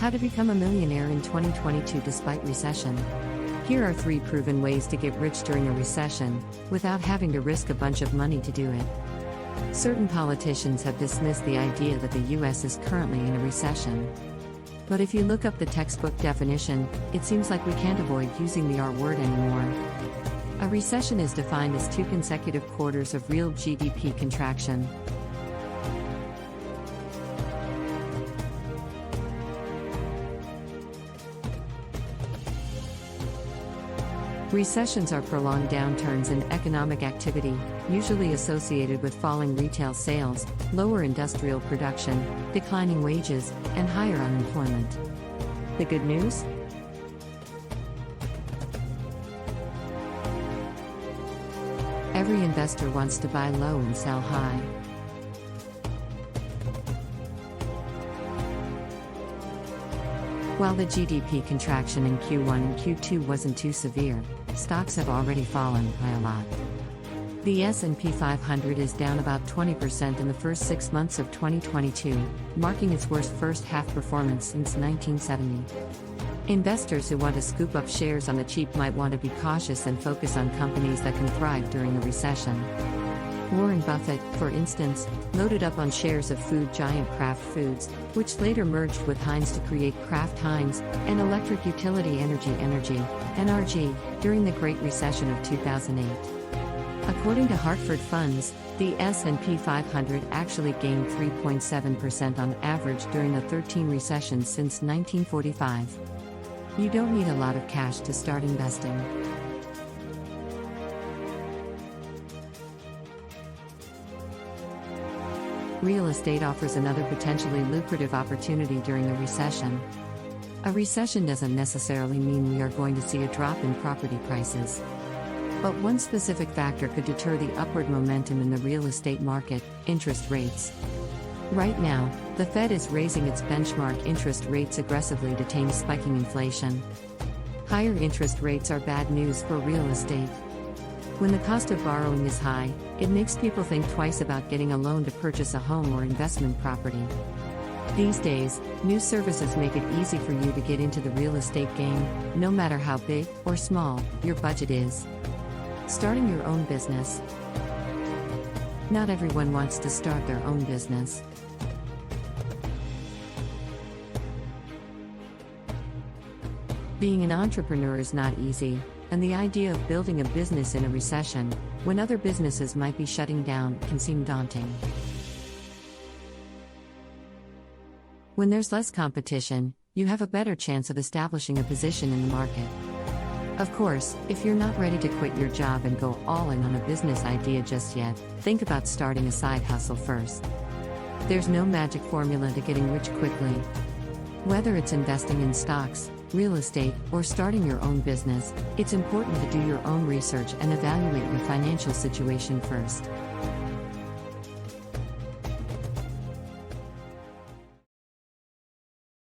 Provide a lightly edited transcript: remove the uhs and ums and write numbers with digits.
How to become a millionaire in 2022 despite recession. Here are 3 proven ways to get rich during a recession, without having to risk a bunch of money to do it. Certain politicians have dismissed the idea that the US is currently in a recession. But if you look up the textbook definition, it seems like we can't avoid using the R word anymore. A recession is defined as 2 consecutive quarters of real GDP contraction. Recessions are prolonged downturns in economic activity, usually associated with falling retail sales, lower industrial production, declining wages, and higher unemployment. The good news? Every investor wants to buy low and sell high. While the GDP contraction in Q1 and Q2 wasn't too severe, stocks have already fallen by a lot. The S&P 500 is down about 20% in the first 6 months of 2022, marking its worst first-half performance since 1970. Investors who want to scoop up shares on the cheap might want to be cautious and focus on companies that can thrive during a recession. Warren Buffett, for instance, loaded up on shares of food giant Kraft Foods, which later merged with Heinz to create Kraft Heinz, and electric utility Energy (NRG), during the Great Recession of 2008. According to Hartford Funds, the S&P 500 actually gained 3.7% on average during the 13 recessions since 1945. You don't need a lot of cash to start investing. Real estate offers another potentially lucrative opportunity during a recession. A recession doesn't necessarily mean we are going to see a drop in property prices. But one specific factor could deter the upward momentum in the real estate market: interest rates. Right now, the Fed is raising its benchmark interest rates aggressively to tame spiking inflation. Higher interest rates are bad news for real estate. When the cost of borrowing is high, it makes people think twice about getting a loan to purchase a home or investment property. These days, new services make it easy for you to get into the real estate game, no matter how big or small your budget is. Starting your own business. Not everyone wants to start their own business. Being an entrepreneur is not easy, and the idea of building a business in a recession, when other businesses might be shutting down, can seem daunting. When there's less competition, you have a better chance of establishing a position in the market. Of course, if you're not ready to quit your job and go all in on a business idea just yet, think about starting a side hustle first. There's no magic formula to getting rich quickly. Whether it's investing in stocks, real estate, or starting your own business, it's important to do your own research and evaluate your financial situation first.